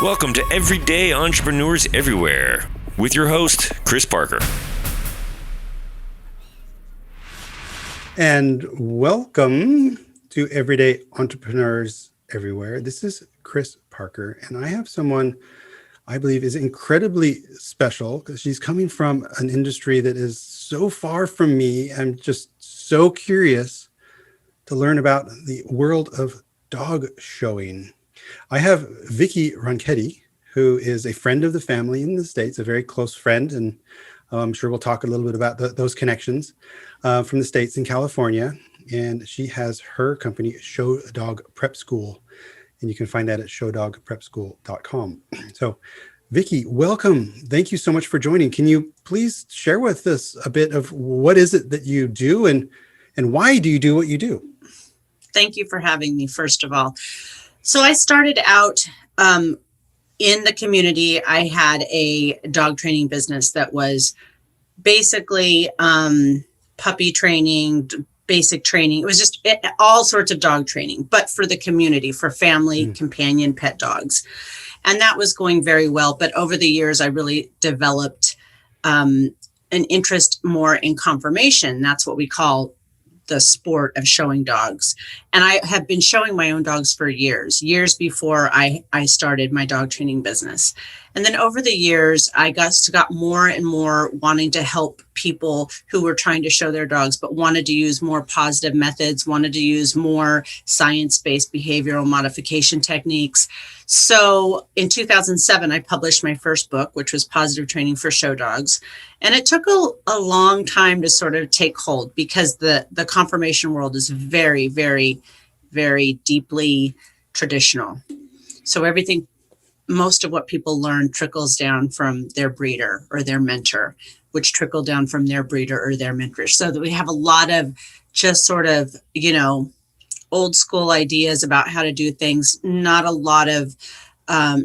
Welcome to Everyday Entrepreneurs Everywhere with your host, Chris Parker. And welcome to Everyday Entrepreneurs Everywhere. This is Chris Parker, and I have someone I believe is incredibly special because she's coming from an industry that is so far from me. I'm just so curious to learn about the world of dog showing. I have Victoria Ronchette, who is a friend of the family in the States, a very close friend, and I'm sure we'll talk a little bit about those connections from the States in California. And she has her company, Show Dog Prep School, and you can find that at showdogprepschool.com. So, Vicki, welcome. Thank you so much for joining. Can you please share with us a bit of what is it that you do and why do you do what you do? Thank you for having me, first of all. So I started out in the community. I had a dog training business that was basically puppy training, basic training. It was just all sorts of dog training, but for the community, for family, companion, pet dogs. And that was going very well. But over the years, I really developed an interest more in conformation. That's what we call the sport of showing dogs. And I have been showing my own dogs for years before I started my dog training business. And then over the years, I got more and more wanting to help people who were trying to show their dogs, but wanted to use more positive methods, wanted to use more science-based behavioral modification techniques. So in 2007, I published my first book, which was Positive Training for Show Dogs. And it took a long time to sort of take hold because the conformation world is very, very, very deeply traditional. So most of what people learn trickles down from their breeder or their mentor, which trickle down from their breeder or their mentor. So that we have a lot of just sort of, old school ideas about how to do things, not a lot of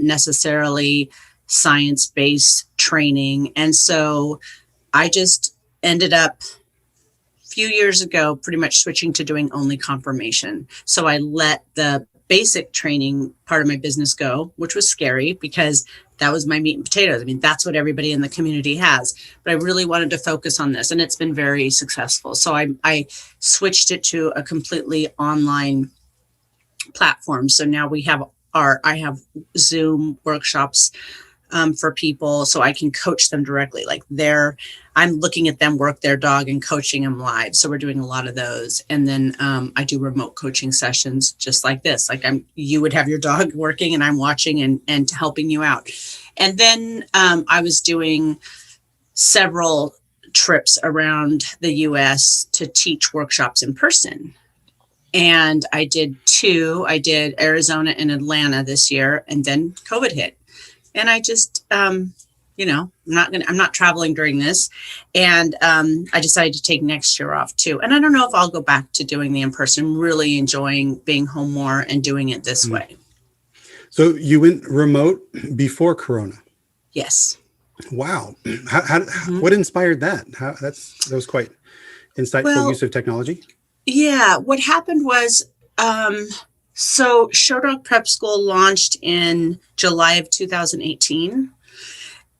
necessarily science-based training. And so I just ended up a few years ago pretty much switching to doing only conformation. So I let the basic training part of my business go, which was scary because that was my meat and potatoes. I mean, that's what everybody in the community has. But I really wanted to focus on this, and it's been very successful. So I switched it to a completely online platform. So now I have Zoom workshops for people, so I can coach them directly. Like I'm looking at them work their dog and coaching them live. So we're doing a lot of those. And then I do remote coaching sessions just like this. Like you would have your dog working and I'm watching and helping you out. And then I was doing several trips around the US to teach workshops in person. And I did two. I did Arizona and Atlanta this year, and then COVID hit. And I just, I'm not traveling during this. And I decided to take next year off too. And I don't know if I'll go back to doing the in-person. I'm really enjoying being home more and doing it this way. So you went remote before Corona? Yes. Wow. What inspired that? That was quite insightful use of technology. Yeah. What happened was, so Show Dog Prep School launched in July of 2018.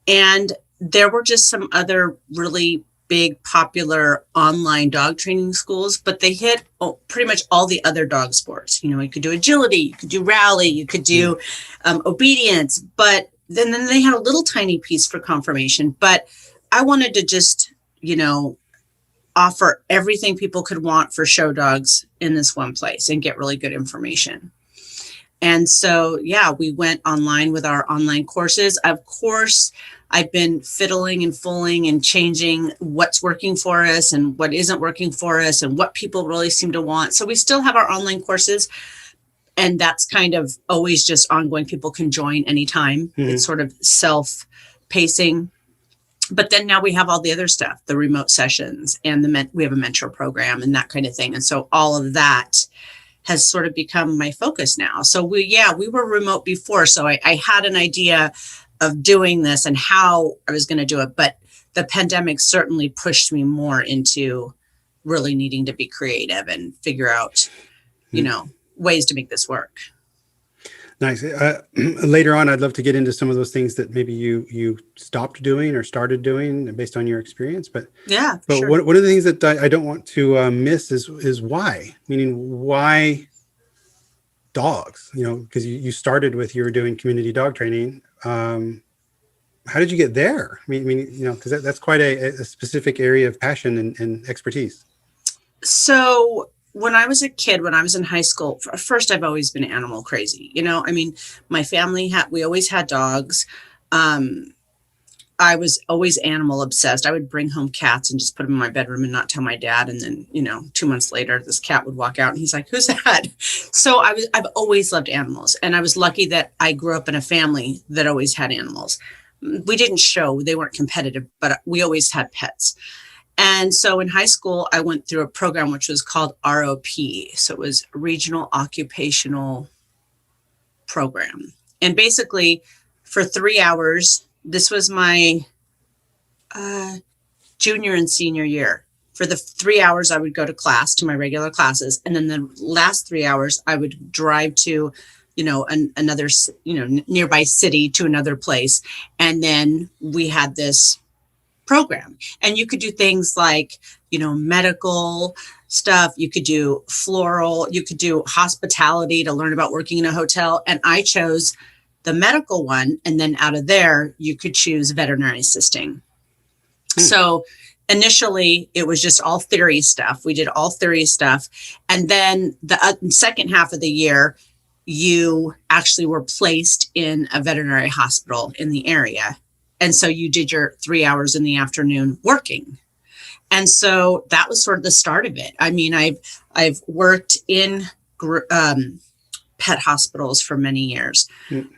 And there were just some other really big, popular online dog training schools, but they hit pretty much all the other dog sports. You could do agility, you could do rally, you could do obedience, but then they had a little tiny piece for conformation. But I wanted to just, offer everything people could want for show dogs in this one place and get really good information. And so, we went online with our online courses. Of course, I've been fiddling and fooling and changing what's working for us and what isn't working for us and what people really seem to want. So we still have our online courses, and that's kind of always just ongoing. People can join anytime. It's sort of self-pacing. But then now we have all the other stuff, the remote sessions, and we have a mentor program and that kind of thing. And so all of that has sort of become my focus now. So we were remote before. So I had an idea of doing this and how I was going to do it. But the pandemic certainly pushed me more into really needing to be creative and figure out, ways to make this work. Nice. Later on, I'd love to get into some of those things that maybe you stopped doing or started doing based on your experience. But Sure. one of the things that I don't want to miss is why. Meaning, why dogs? Because you started with, you were doing community dog training. How did you get there? Because that's quite a specific area of passion and expertise. So when I was a kid, when I was in high school, first, I've always been animal crazy. My family we always had dogs. I was always animal obsessed. I would bring home cats and just put them in my bedroom and not tell my dad. And then, 2 months later, this cat would walk out and he's like, "Who's that?" So I've always loved animals. And I was lucky that I grew up in a family that always had animals. We didn't show, they weren't competitive, but we always had pets. And so in high school, I went through a program which was called ROP. So it was Regional Occupational Program. And basically for 3 hours, this was my junior and senior year. For the 3 hours, I would go to class, to my regular classes. And then the last 3 hours, I would drive to, another, nearby city to another place. And then we had this program, and you could do things like, medical stuff. You could do floral, you could do hospitality to learn about working in a hotel. And I chose the medical one. And then out of there, you could choose veterinary assisting. So initially it was just all theory stuff. We did all theory stuff. And then the second half of the year, you actually were placed in a veterinary hospital in the area. And so you did your 3 hours in the afternoon working. And so that was sort of the start of it. I mean, I've worked in pet hospitals for many years.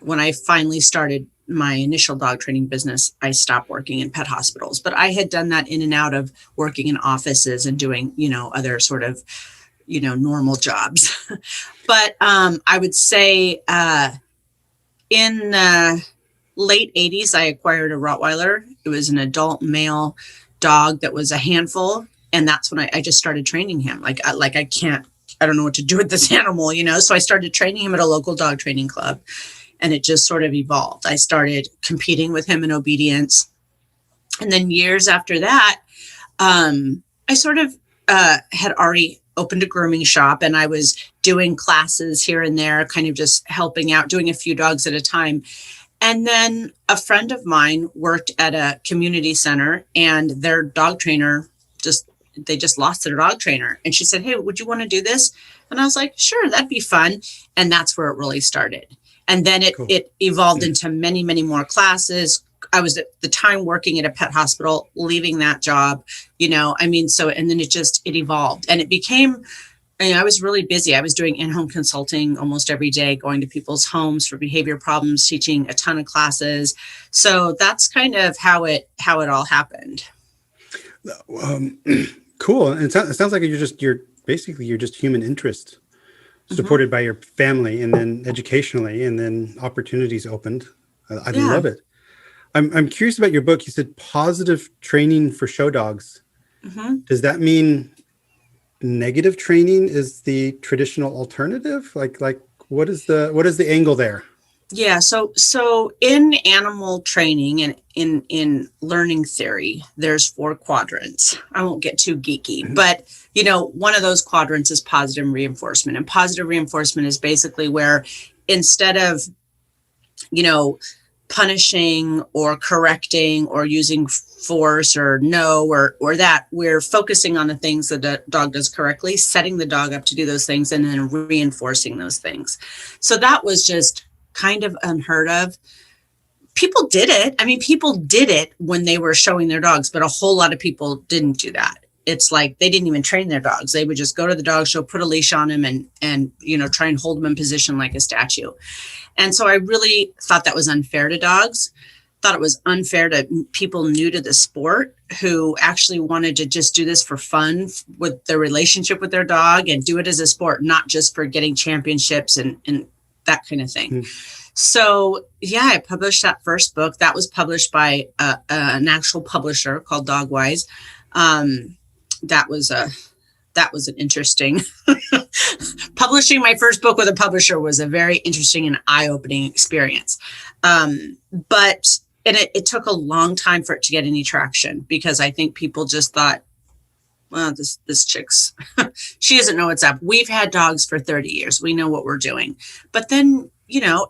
When I finally started my initial dog training business, I stopped working in pet hospitals. But I had done that in and out of working in offices and doing, other sort of, normal jobs. But I would say in the late 80s, I acquired a Rottweiler. It was an adult male dog that was a handful. And that's when I just started training him. I don't know what to do with this animal, So I started training him at a local dog training club, and it just sort of evolved. I started competing with him in obedience. And then years after that, I sort of had already opened a grooming shop, and I was doing classes here and there, kind of just helping out, doing a few dogs at a time. And then a friend of mine worked at a community center, and their dog trainer they just lost their dog trainer. And she said, "Hey, would you want to do this?" And I was like, "Sure, that'd be fun." And that's where it really started. And then it evolved into many, many more classes. I was at the time working at a pet hospital, leaving that job, and then it evolved, and it became, I was really busy. I was doing in-home consulting almost every day, going to people's homes for behavior problems, teaching a ton of classes. So that's kind of how it all happened. Cool. And it sounds like you're just human interest, supported by your family, and then educationally, and then opportunities opened. I love it. I'm curious about your book. You said positive training for show dogs. Does that mean negative training is the traditional alternative? Like what is the angle there? Yeah. So in animal training and in learning theory, there's 4 quadrants. I won't get too geeky, but one of those quadrants is positive reinforcement. And positive reinforcement is basically where, instead of, punishing or correcting or using force or or that, we're focusing on the things that the dog does correctly, setting the dog up to do those things, and then reinforcing those things. So that was just kind of unheard of. People did it. I mean, people did it when they were showing their dogs, but a whole lot of people didn't do that. It's like they didn't even train their dogs. They would just go to the dog show, put a leash on him, and try and hold him in position like a statue. And so I really thought that was unfair to dogs. Thought it was unfair to people new to the sport who actually wanted to just do this for fun with their relationship with their dog and do it as a sport, not just for getting championships and that kind of thing. So I published that first book. That was published by an actual publisher called Dogwise. That was that was an interesting, publishing my first book with a publisher was a very interesting and eye-opening experience. But it took a long time for it to get any traction, because I think people just thought, well, this chick's, she doesn't know what's up. We've had dogs for 30 years. We know what we're doing. But then,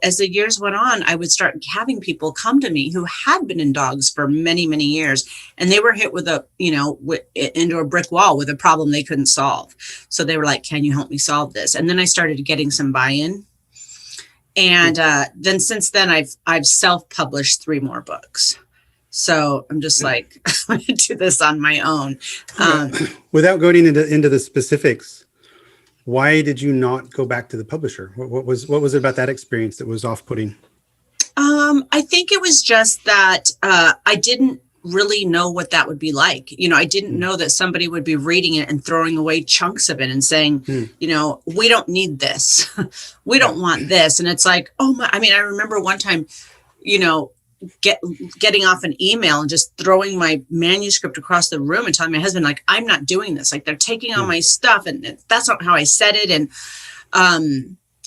as the years went on, I would start having people come to me who had been in dogs for many, many years, and they were hit with into a brick wall with a problem they couldn't solve. So they were like, can you help me solve this? And then I started getting some buy-in. And then since then, I've self-published 3 more books. So I'm just like, I'm going to do this on my own. Without going into the specifics, why did you not go back to the publisher? What was it about that experience that was off-putting? I think it was just that I didn't really know what that would be like. I didn't know that somebody would be reading it and throwing away chunks of it and saying, we don't need this. We don't want this. And it's like, I remember one time, getting off an email and just throwing my manuscript across the room and telling my husband, like, I'm not doing this. Like, they're taking all my stuff, and that's not how I said it. And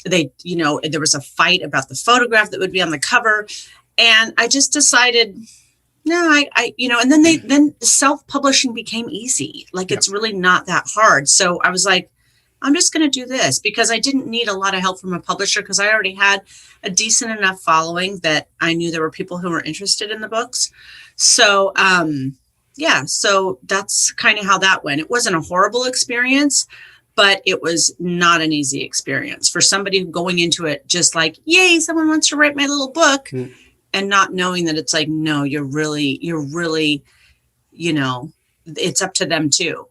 there was a fight about the photograph that would be on the cover. And I just decided, no, and then self-publishing became easy. Like, it's really not that hard. So I was like, I'm just going to do this, because I didn't need a lot of help from a publisher, because I already had a decent enough following that I knew there were people who were interested in the books. So, so that's kind of how that went. It wasn't a horrible experience, but it was not an easy experience for somebody going into it just like, yay, someone wants to write my little book, and not knowing that it's like, no, you're really, it's up to them too.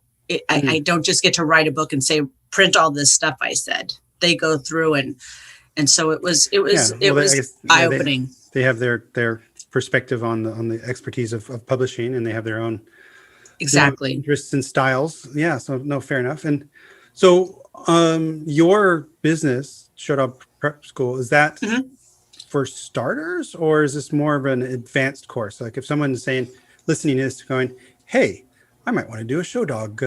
I don't just get to write a book and say, print all this stuff I said. They go through and so it was eye-opening. They have their perspective on the expertise of publishing, and they have their own interests and styles. Yeah, so no, fair enough. And so your business, Show Dog Prep School, is that for starters, or is this more of an advanced course? Like, if someone's listening to this, going, hey, I might want to do a show dog,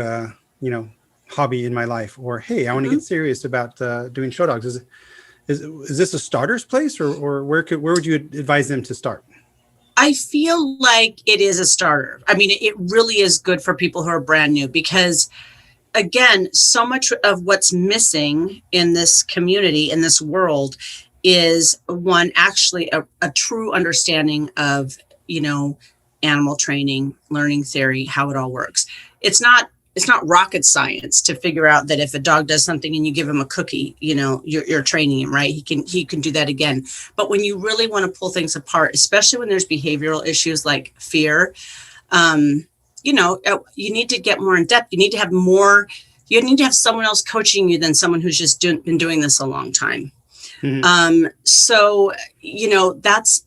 hobby in my life, or hey, I want to get serious about doing show dogs. Is this a starter's place, or where would you advise them to start? I feel like it is a starter. I mean, it really is good for people who are brand new, because again, so much of what's missing in this community, in this world, is actually a true understanding of, animal training, learning theory, how it all works. It's not rocket science to figure out that if a dog does something and you give him a cookie, you're training him, right? He can do that again. But when you really want to pull things apart, especially when there's behavioral issues like fear, you need to get more in depth. You need to have someone else coaching you than someone who's just been doing this a long time. So, that's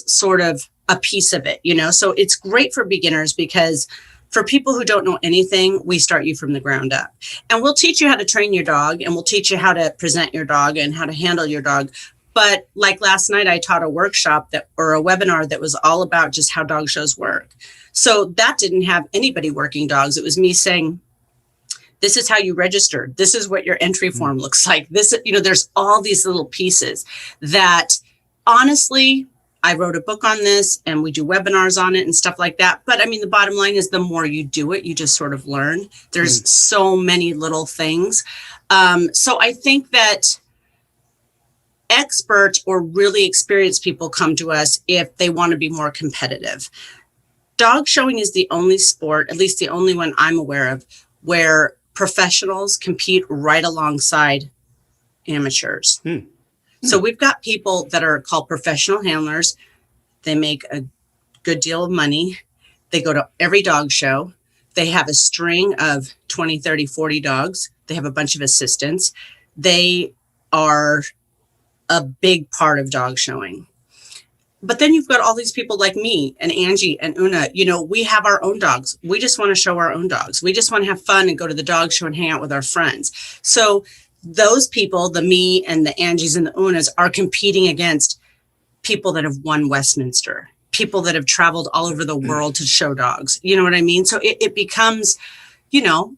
sort of a piece of it, so it's great for beginners, because for people who don't know anything, we start you from the ground up, and we'll teach you how to train your dog, and we'll teach you how to present your dog and how to handle your dog. But like last night, I taught a workshop or a webinar that was all about just how dog shows work. So that didn't have anybody working dogs. It was me saying, this is how you register. This is what your entry form looks like. There's all these little pieces that, honestly, I wrote a book on this, and we do webinars on it and stuff like that. But I mean, the bottom line is, the more you do it, you just sort of learn. There's so many little things. So I think that experts or really experienced people come to us if they want to be more competitive. Dog showing is the only sport, at least the only one I'm aware of, where professionals compete right alongside amateurs. So we've got people that are called professional handlers. They make a good deal of money. They go to every dog show. They have a string of 20, 30, 40 dogs. They have a bunch of assistants. They are a big part of dog showing. But then you've got all these people like me and Angie and Una. We have our own dogs. We just want to show our own dogs. We just want to have fun and go to the dog show and hang out with our friends. So those people, the me and the Angies and the Unas, are competing against people that have won Westminster, people that have traveled all over the world to show dogs. You know what I mean? So it becomes,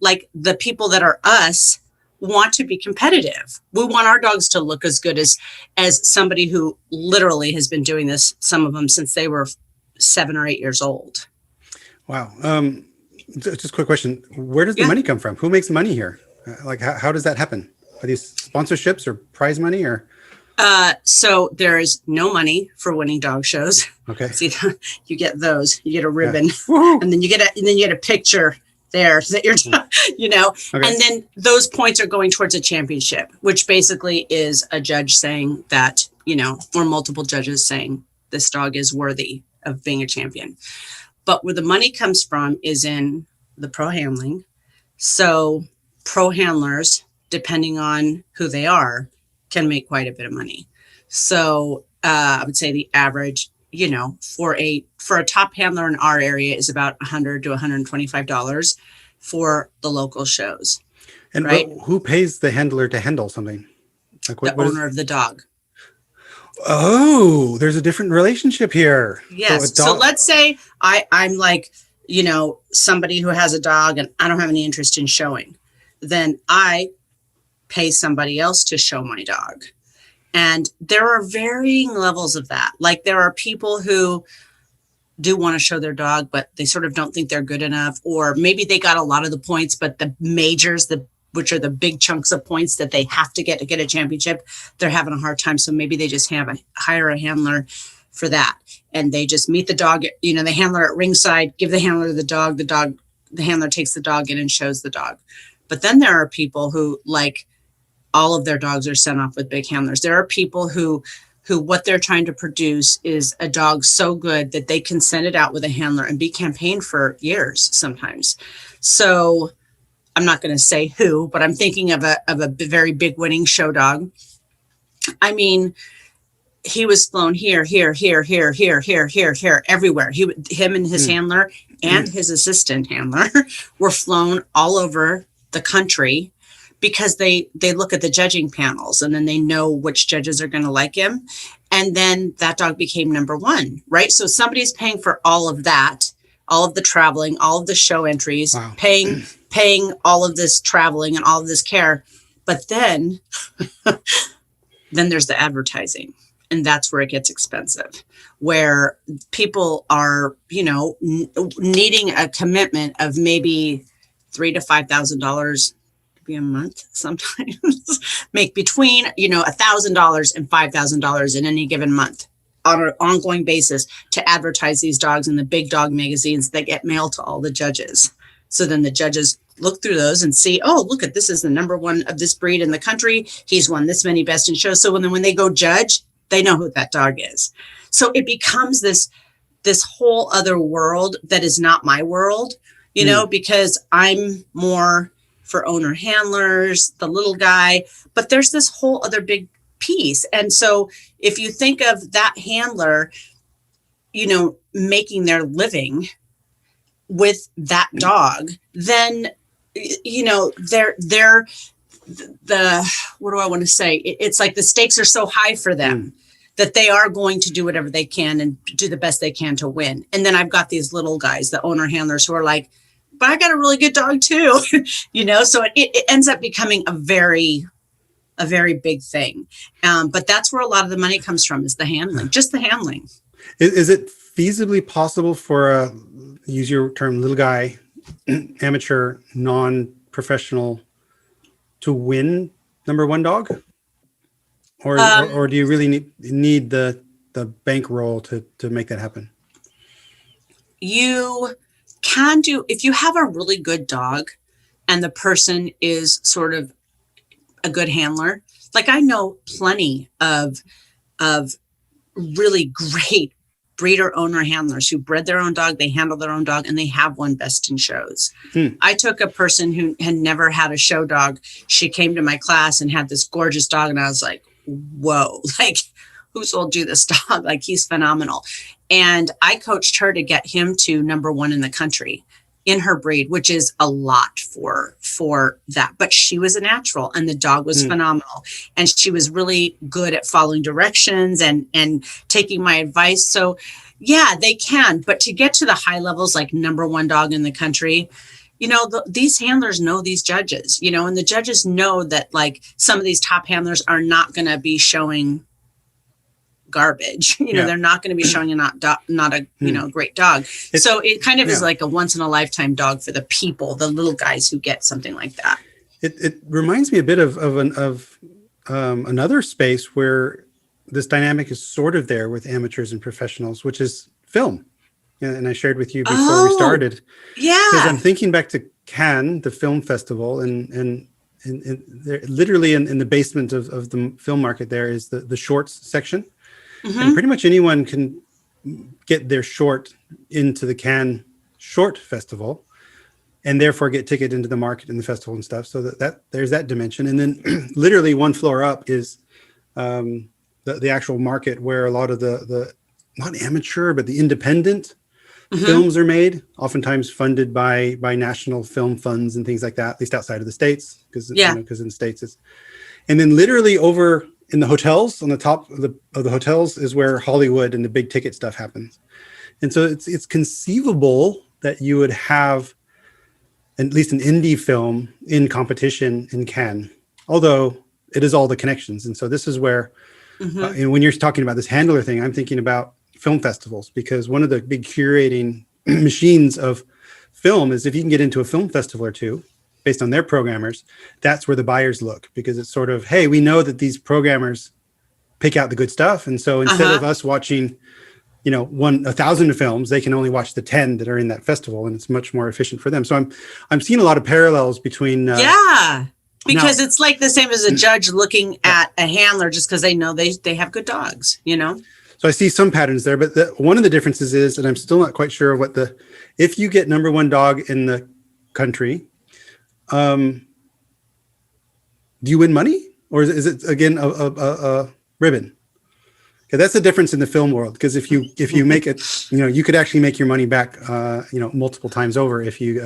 like the people that are us want to be competitive. We want our dogs to look as good as somebody who literally has been doing this, some of them since they were 7 or 8 years old. Wow. Just a quick question. Where does the money come from? Who makes money here? Like, how does that happen? Are these sponsorships or prize money or? So there is no money for winning dog shows. Okay. See, you get those, you get a ribbon, Woohoo! and then you get a picture there that you're, Okay. and then those points are going towards a championship, which basically is a judge saying that, or multiple judges saying this dog is worthy of being a champion. But where the money comes from is in the pro handling. So pro handlers, depending on who they are, can make quite a bit of money. So I would say the average, for a top handler in our area is about $100 to $125 for the local shows. And right? who pays the handler to handle something? Like The owner of the dog. Oh, there's a different relationship here. Yes. So let's say I'm like, somebody who has a dog and I don't have any interest in showing. Then I pay somebody else to show my dog. And there are varying levels of that. Like there are people who do want to show their dog, but they sort of don't think they're good enough. Or maybe they got a lot of the points, but the majors, which are the big chunks of points that they have to get a championship, they're having a hard time. So maybe they just hire a handler for that. And they just meet the dog, the handler at ringside, give the handler the handler takes the dog in and shows the dog. But then there are people who all of their dogs are sent off with big handlers. There are people who what they're trying to produce is a dog so good that they can send it out with a handler and be campaigned for years sometimes. So I'm not going to say who, but I'm thinking of a very big winning show dog. I mean, he was flown here, everywhere. Him and his handler and his assistant handler were flown all over the country because they look at the judging panels and then they know which judges are going to like him. And then that dog became number one, right? So somebody's paying for all of that, all of the traveling, all of the show entries, wow. paying all of this traveling and all of this care. But then there's the advertising. And that's where it gets expensive, where people are, needing a commitment of maybe $3,000 to $5,000 be a month sometimes, make between, $1,000 and $5,000 in any given month on an ongoing basis to advertise these dogs in the big dog magazines that get mailed to all the judges. So then the judges look through those and see, oh, look this is the number one of this breed in the country. He's won this many best in shows. So when they go judge, they know who that dog is. So it becomes this whole other world that is not my world, because I'm more for owner handlers, the little guy, but there's this whole other big piece. And so if you think of that handler, making their living with that dog, then, they're what do I want to say? It's like the stakes are so high for them that they are going to do whatever they can and do the best they can to win. And then I've got these little guys, the owner handlers, who are like, but I got a really good dog too, so it ends up becoming a very big thing. But that's where a lot of the money comes from, is the handling, just the handling. Is it feasibly possible for use your term, little guy, amateur, non-professional, to win number one dog? Or do you really need the bankroll to make that happen? You can do, if you have a really good dog and the person is sort of a good handler. Like I know plenty of really great breeder owner handlers who bred their own dog, they handle their own dog, and they have won best in shows. I took a person who had never had a show dog. She came to my class and had this gorgeous dog, and I was like, whoa, like who sold you this dog? Like, he's phenomenal. And I coached her to get him to number one in the country in her breed, which is a lot for that. But she was a natural, and the dog was phenomenal. And she was really good at following directions and taking my advice. So yeah, they can. But to get to the high levels, like number one dog in the country, these handlers know these judges, and the judges know that like some of these top handlers are not going to be showing garbage. They're not going to be showing not a great dog. So it kind of is like a once in a lifetime dog for the people, the little guys who get something like that. It reminds me a bit of another space where this dynamic is sort of there with amateurs and professionals, which is film. And I shared with you before we started. Yeah. Because I'm thinking back to Cannes, the film festival, and literally in the basement of the film market there is the shorts section. Mm-hmm. And pretty much anyone can get their short into the Cannes Short Festival and therefore get ticket into the market and the festival and stuff. So that there's that dimension. And then literally one floor up is the actual market where a lot of the not amateur, but the independent films are made, oftentimes funded by national film funds and things like that, at least outside of the States, because in the States it's, and then literally over in the hotels, on the top of the hotels is where Hollywood and the big ticket stuff happens. And so it's conceivable that you would have at least an indie film in competition in Cannes, although it is all the connections. And so this is where, and when you're talking about this handler thing, I'm thinking about film festivals, because one of the big curating machines of film is if you can get into a film festival or two based on their programmers, that's where the buyers look, because it's sort of, hey, we know that these programmers pick out the good stuff. And so instead of us watching, 1,000 films, they can only watch the 10 that are in that festival, and it's much more efficient for them. So I'm seeing a lot of parallels between. Because it's like the same as a judge looking at a handler just because they know they have good dogs, So I see some patterns there, but one of the differences is, and I'm still not quite sure what if you get number one dog in the country, do you win money, or is it again a ribbon? Okay, that's the difference in the film world. Because if you make it, you could actually make your money back, multiple times over if you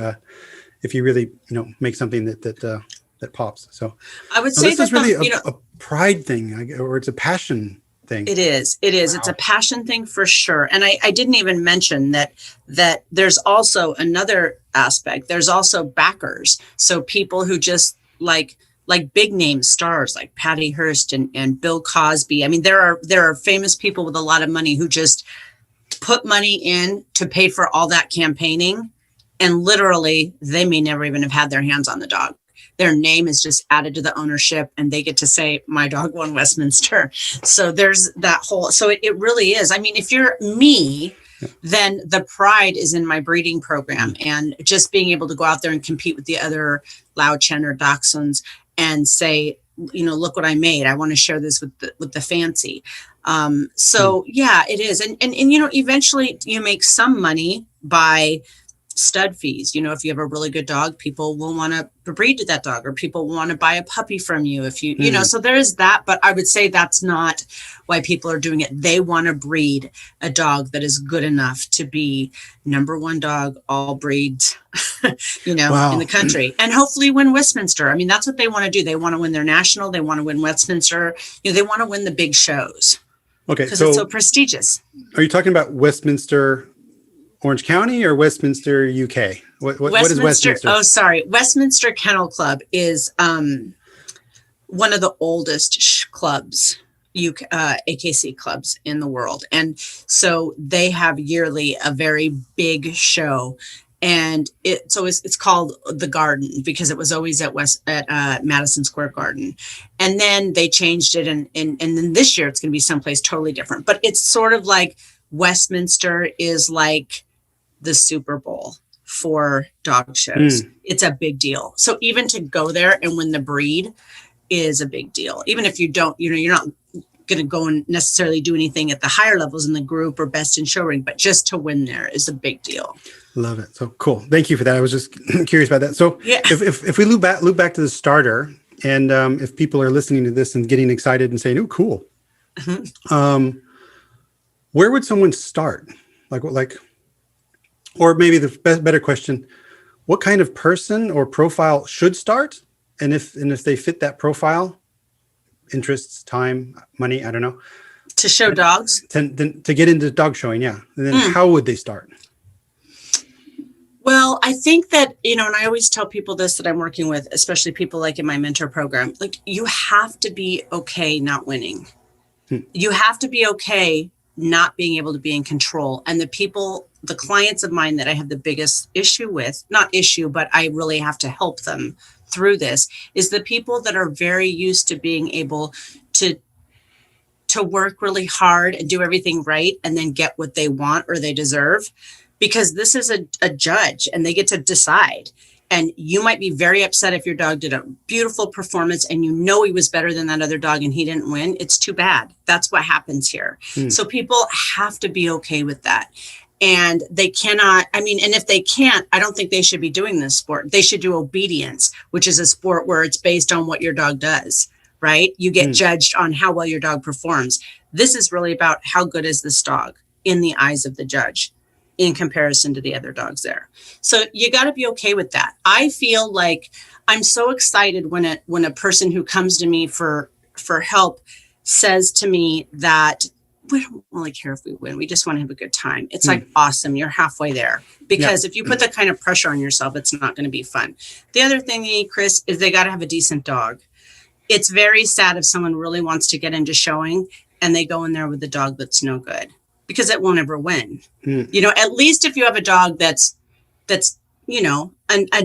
really make something that pops. So I would say this is really a pride thing, or it's a passion thing. It is. Wow. It's a passion thing for sure. And I didn't even mention that there's also another aspect. There's also backers. So people who just like big name stars like Patty Hearst and Bill Cosby. I mean, there are famous people with a lot of money who just put money in to pay for all that campaigning. And literally they may never even have had their hands on the dog. Their name is just added to the ownership, and they get to say, my dog won Westminster. So there's that whole, so it really is. I mean, if you're me, then the pride is in my breeding program, and just being able to go out there and compete with the other Louchen or Dachshunds and say, look what I made. I want to share this with the fancy. So yeah, it is. And eventually you make some money by stud fees. If you have a really good dog, people will want to breed to that dog, or people want to buy a puppy from you if you so there is that. But I would say that's not why people are doing it. They want to breed a dog that is good enough to be number one dog, all breeds, in the country, and hopefully win Westminster. I mean, that's what they want to do. They want to win their national. They want to win Westminster. They want to win the big shows. Okay. Because it's so prestigious. Are you talking about Westminster, Orange County, or Westminster, UK? What is Westminster? Oh, sorry. Westminster Kennel Club is one of the oldest clubs, AKC clubs in the world. And so they have yearly a very big show. And it's called The Garden, because it was always at Madison Square Garden. And then they changed it. And then this year it's going to be someplace totally different. But it's sort of like Westminster is like the Super Bowl for dog shows. It's a big deal. So even to go there and win the breed is a big deal. Even if you don't, you're not going to go and necessarily do anything at the higher levels in the group or best in show ring, but just to win there is a big deal. Love it. So cool. Thank you for that. I was just curious about that. So if we loop back to the starter, and if people are listening to this and getting excited and saying, "Oh, cool," where would someone start? Or maybe the better question, what kind of person or profile should start? And if they fit that profile, interests, time, money, I don't know. To show dogs? To get into dog showing, yeah. And then how would they start? Well, I think that, and I always tell people this that I'm working with, especially people like in my mentor program, like you have to be okay not winning. You have to be okay not being able to be in control. And the clients of mine that I have the biggest issue with, not issue, but I really have to help them through this, is the people that are very used to being able to work really hard and do everything right and then get what they want or they deserve, because this is a judge and they get to decide. And you might be very upset if your dog did a beautiful performance and he was better than that other dog and he didn't win. It's too bad. That's what happens here. So people have to be okay with that. And they cannot, and if they can't, I don't think they should be doing this sport. They should do obedience, which is a sport where it's based on what your dog does, right? You get judged on how well your dog performs. This is really about how good is this dog in the eyes of the judge in comparison to the other dogs there. So you got to be okay with that. I feel like I'm so excited when a person who comes to me for help says to me that we don't really care if we win. We just want to have a good time. It's like, awesome. You're halfway there. Because if you put that kind of pressure on yourself, it's not going to be fun. The other thing, Chris, is they got to have a decent dog. It's very sad if someone really wants to get into showing and they go in there with a dog that's no good, because it won't ever win. At least if you have a dog that's a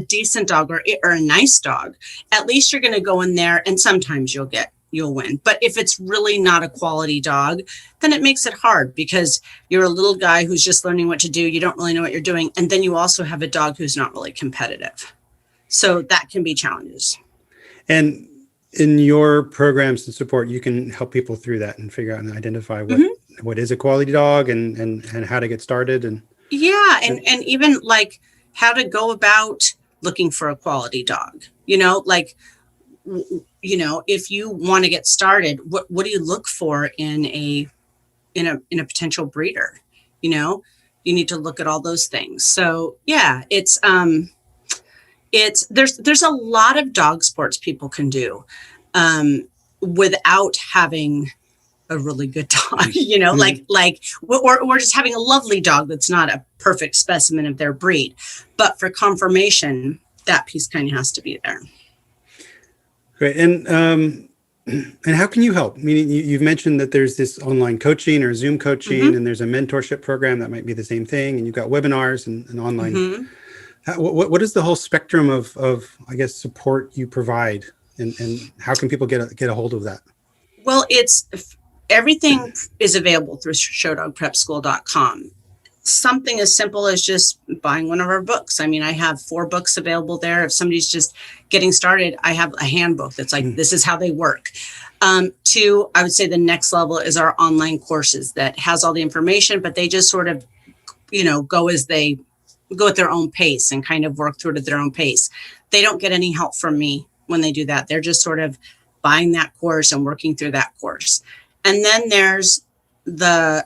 decent dog or a nice dog, at least you're going to go in there and sometimes you'll win. But if it's really not a quality dog, then it makes it hard because you're a little guy who's just learning what to do. You don't really know what you're doing. And then you also have a dog who's not really competitive. So that can be challenges. And in your programs and support, you can help people through that and figure out and identify what is a quality dog and how to get started. And even like how to go about looking for a quality dog, if you want to get started, what do you look for in a potential breeder? You need to look at all those things. So it's there's a lot of dog sports people can do without having a really good dog, or just having a lovely dog that's not a perfect specimen of their breed. But for confirmation, that piece kind of has to be there. Great. And how can you help? I mean, you've mentioned that there's this online coaching or Zoom coaching, and there's a mentorship program that might be the same thing. And you've got webinars and online. What is the whole spectrum of I guess, support you provide, and how can people get a hold of that? Well, everything is available through showdogprepschool.com. Something as simple as just buying one of our books. I have 4 books available there. If somebody's just getting started, I have a handbook that's like, this is how they work. 2, I would say the next level is our online courses that has all the information, but they just sort of, go at their own pace and kind of work through it at their own pace. They don't get any help from me when they do that. They're just sort of buying that course and working through that course. And then there's the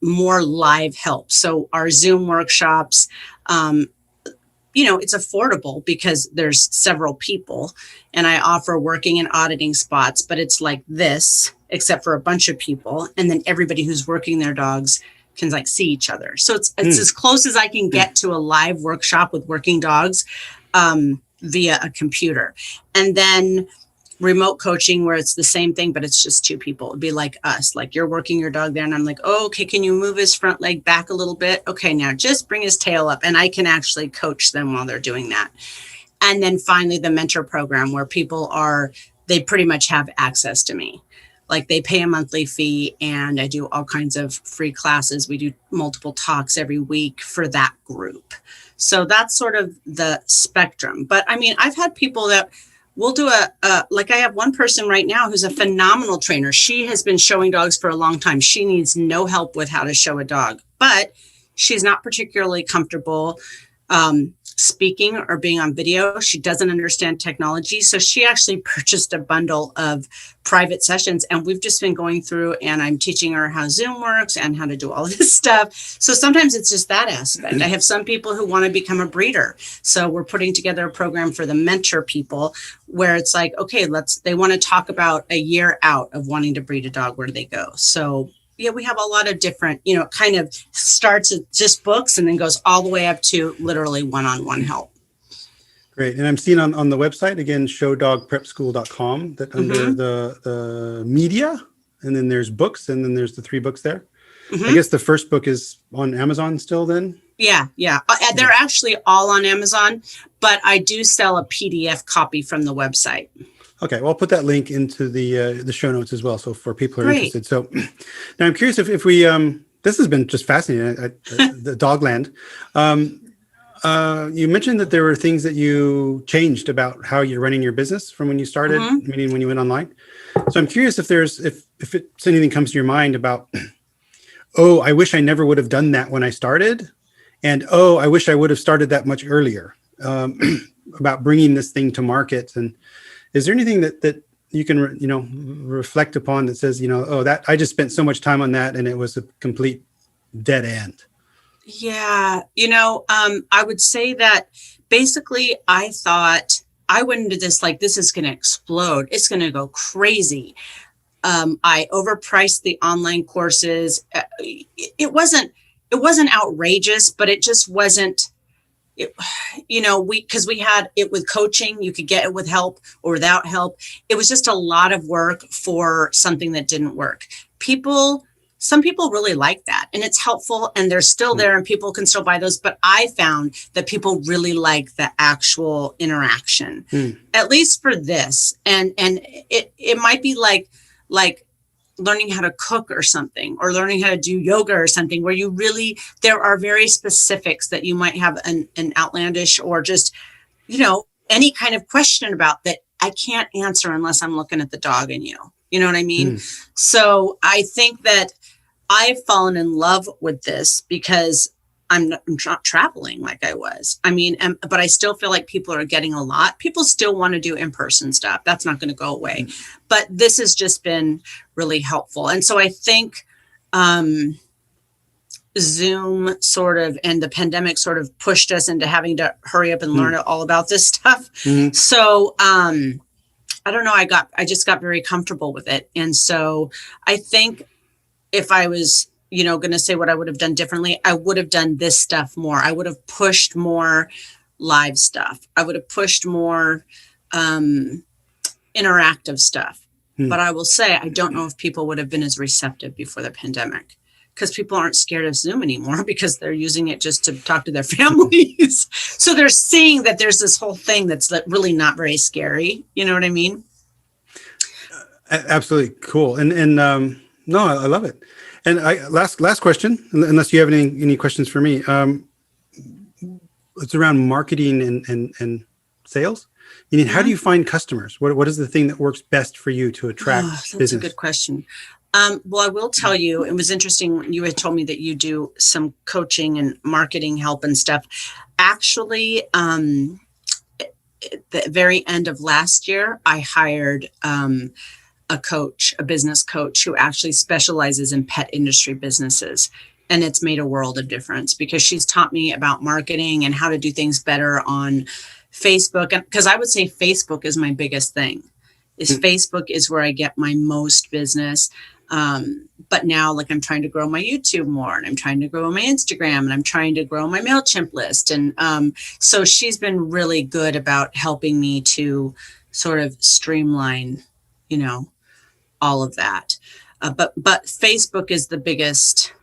more live help. So our Zoom workshops, it's affordable because there's several people, and I offer working and auditing spots, but it's like this, except for a bunch of people. And then everybody who's working their dogs can see each other. So it's as close as I can get to a live workshop with working dogs via a computer. And then remote coaching, where it's the same thing, but it's just 2 people. It'd be like us, like you're working your dog there and I'm like, oh, okay, can you move his front leg back a little bit? Okay, now just bring his tail up, and I can actually coach them while they're doing that. And then finally the mentor program, where they pretty much have access to me. Like they pay a monthly fee, and I do all kinds of free classes. We do multiple talks every week for that group. So that's sort of the spectrum. But I've had people that we'll do like I have one person right now who's a phenomenal trainer. She has been showing dogs for a long time. She needs no help with how to show a dog, but she's not particularly comfortable speaking or being on video. She doesn't understand technology. So she actually purchased a bundle of private sessions, and we've just been going through, and I'm teaching her how Zoom works and how to do all this stuff. So sometimes it's just that aspect. I have some people who want to become a breeder. So we're putting together a program for the mentor people where it's like, okay, they want to talk about a year out of wanting to breed a dog. Where do they go? So Yeah, we have a lot of different, it kind of starts at just books and then goes all the way up to literally one-on-one help. Great. And I'm seeing on the website, again, showdogprepschool.com, that under the media, and then there's books, and then there's the 3 books there. I guess the first book is on Amazon still then? Yeah. They're actually all on Amazon, but I do sell a PDF copy from the website. Okay, well, I'll put that link into the show notes as well, so for people who are interested. So now I'm curious if we, this has been just fascinating, the Dogland. You mentioned that there were things that you changed about how you're running your business from when you started, meaning when you went online. So I'm curious if if anything comes to your mind about, oh, I wish I never would have done that when I started, and oh, I wish I would have started that much earlier, about bringing this thing to market. And is there anything that you can, reflect upon that says, oh, that I just spent so much time on that and it was a complete dead end? Yeah. I would say that basically I thought I went into this like, this is going to explode. It's going to go crazy. I overpriced the online courses. It wasn't outrageous, but it just wasn't, because we had it with coaching, you could get it with help or without help. It was just a lot of work for something that didn't work. Some people really like that, and it's helpful, and they're still there, and people can still buy those. But I found that people really like the actual interaction, at least for this. And it might be like learning how to cook or something, or learning how to do yoga or something, where there are very specifics that you might have an outlandish or just, any kind of question about that I can't answer unless I'm looking at the dog and you. You know what I mean? So I think that I've fallen in love with this because I'm not traveling like I was. I mean, but I still feel like people are getting a lot. People still want to do in-person stuff. That's not going to go away. But this has just been really helpful. And so I think Zoom sort of, and the pandemic sort of pushed us into having to hurry up and learn all about this stuff. So I don't know. I just got very comfortable with it. And so I think if I was, going to say what I would have done differently, I would have done this stuff more. I would have pushed more live stuff. I would have pushed more interactive stuff. But I will say, I don't know if people would have been as receptive before the pandemic, because people aren't scared of Zoom anymore because they're using it just to talk to their families. So they're seeing that there's this whole thing that's really not very scary. You know what I mean? Absolutely. Cool. And no, I love it. And last question, unless you have any questions for me. It's around marketing and sales. How do you find customers? What is the thing that works best for you to attract business? That's a good question. Well, I will tell you, it was interesting when you had told me that you do some coaching and marketing help and stuff. Actually, at the very end of last year, I hired a business coach who actually specializes in pet industry businesses. And it's made a world of difference because she's taught me about marketing and how to do things better on Facebook. And because I would say Facebook is my biggest thing. Facebook is where I get my most business. But now, I'm trying to grow my YouTube more, and I'm trying to grow my Instagram, and I'm trying to grow my MailChimp list. And so she's been really good about helping me to sort of streamline, all of that. But Facebook is the biggest,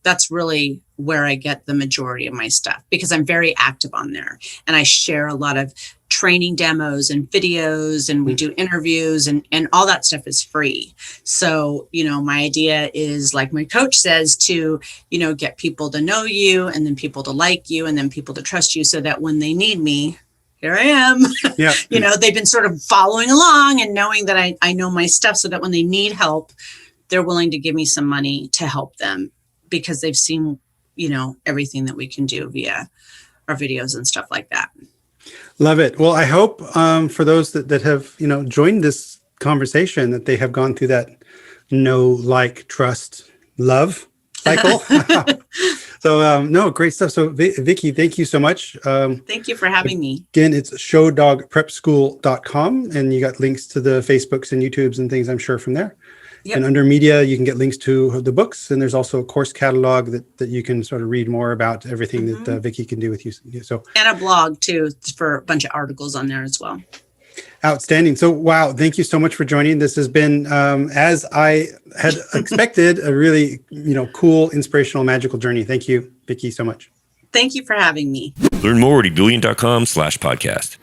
that's really where I get the majority of my stuff, because I'm very active on there, and I share a lot of training demos and videos, and we do interviews, and all that stuff is free. So, my idea is, like my coach says, to, get people to know you, and then people to like you, and then people to trust you, so that when they need me, here I am. Yeah. They've been sort of following along and knowing that I know my stuff, so that when they need help, they're willing to give me some money to help them, because they've seen, everything that we can do via our videos and stuff like that. Love it. Well, I hope for those that have, joined this conversation, that they have gone through that know, like, trust, love cycle. So, no, great stuff. So, Vicki, thank you so much. Thank you for having me. Again, it's showdogprepschool.com, and you got links to the Facebooks and YouTubes and things, I'm sure, from there. Yep. And under media, you can get links to the books. And there's also a course catalog that you can sort of read more about everything that Vicki can do with you. So, and a blog too for a bunch of articles on there as well. Outstanding. So, wow, thank you so much for joining. This has been, as I had expected, a really, cool, inspirational, magical journey. Thank you, Vicki, so much. Thank you for having me. Learn more at ebullient.com/podcast.